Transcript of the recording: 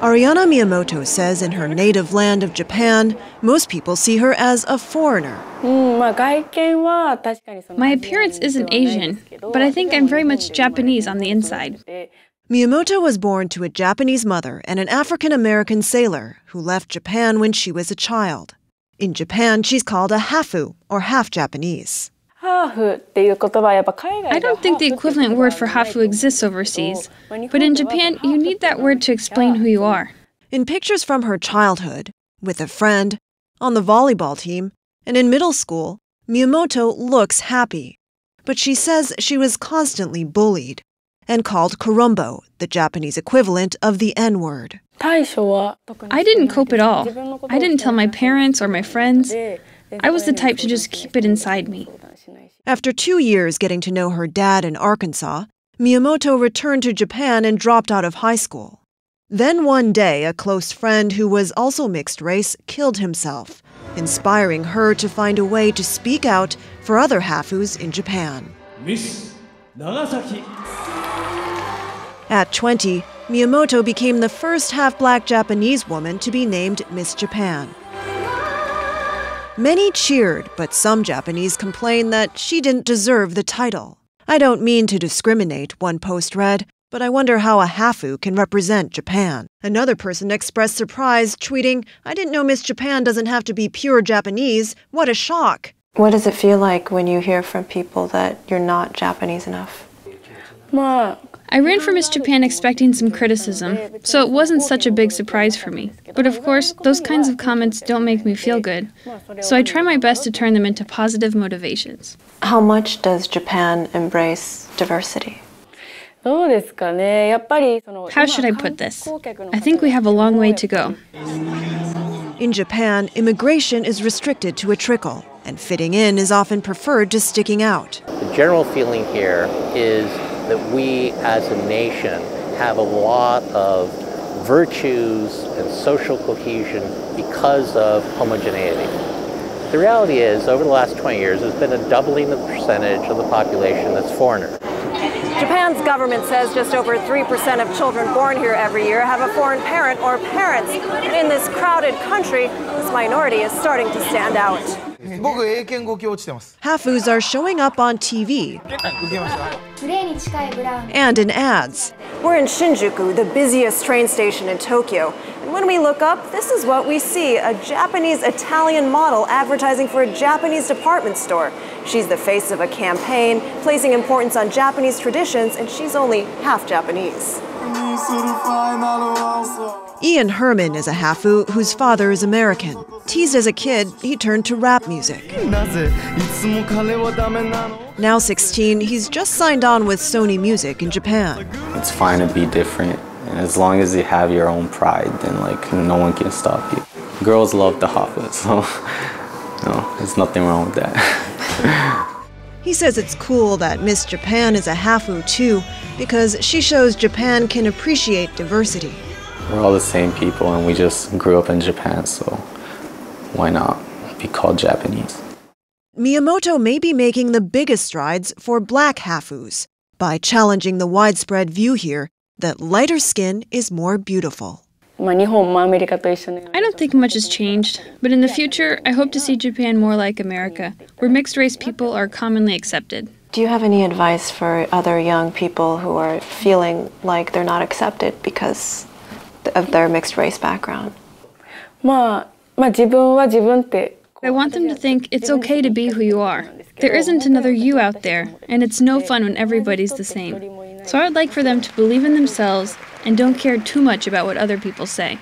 Ariana Miyamoto says in her native land of Japan, most people see her as a foreigner. My appearance isn't Asian, but I think I'm very much Japanese on the inside. Miyamoto was born to a Japanese mother and an African-American sailor who left Japan when she was a child. In Japan, she's called a hafu, or half-Japanese. I don't think the equivalent word for hafu exists overseas, but in Japan, you need that word to explain who you are. In pictures from her childhood, with a friend, on the volleyball team, and in middle school, Miyamoto looks happy. But she says she was constantly bullied and called kurombo, the Japanese equivalent of the N-word. I didn't cope at all. I didn't tell my parents or my friends. I was the type to just keep it inside me. After 2 years getting to know her dad in Arkansas, Miyamoto returned to Japan and dropped out of high school. Then one day, a close friend who was also mixed race killed himself, inspiring her to find a way to speak out for other hafus in Japan. Miss Nagasaki. At 20, Miyamoto became the first half-black Japanese woman to be named Miss Japan. Many cheered, but some Japanese complained that she didn't deserve the title. I don't mean to discriminate, one post read, but I wonder how a hafu can represent Japan. Another person expressed surprise, tweeting, "I didn't know Miss Japan doesn't have to be pure Japanese. What a shock." What does it feel like when you hear from people that you're not Japanese enough? I ran for Miss Japan expecting some criticism, so it wasn't such a big surprise for me. But of course, those kinds of comments don't make me feel good, so I try my best to turn them into positive motivations. How much does Japan embrace diversity? How should I put this? I think we have a long way to go. In Japan, immigration is restricted to a trickle, and fitting in is often preferred to sticking out. The general feeling here is that we as a nation have a lot of virtues and social cohesion because of homogeneity. The reality is, over the last 20 years, there's been a doubling of the percentage of the population that's foreigner. Japan's government says just over 3% of children born here every year have a foreign parent or parents. And in this crowded country, this minority is starting to stand out. Hafus are showing up on TV and in ads. We're in Shinjuku, the busiest train station in Tokyo. And when we look up, this is what we see, a Japanese-Italian model advertising for a Japanese department store. She's the face of a campaign, placing importance on Japanese traditions, and she's only half Japanese. Ian Herman is a hafu whose father is American. Teased as a kid, he turned to rap music. Now 16, he's just signed on with Sony Music in Japan. It's fine to be different, and as long as you have your own pride, then no one can stop you. Girls love the hafu, so there's nothing wrong with that. He says it's cool that Miss Japan is a hafu too, because she shows Japan can appreciate diversity. We're all the same people, and we just grew up in Japan, so why not be called Japanese? Miyamoto may be making the biggest strides for black hafus by challenging the widespread view here that lighter skin is more beautiful. I don't think much has changed, but in the future, I hope to see Japan more like America, where mixed-race people are commonly accepted. Do you have any advice for other young people who are feeling like they're not accepted because of their mixed-race background? I want them to think it's okay to be who you are. There isn't another you out there, and it's no fun when everybody's the same. So I would like for them to believe in themselves and don't care too much about what other people say.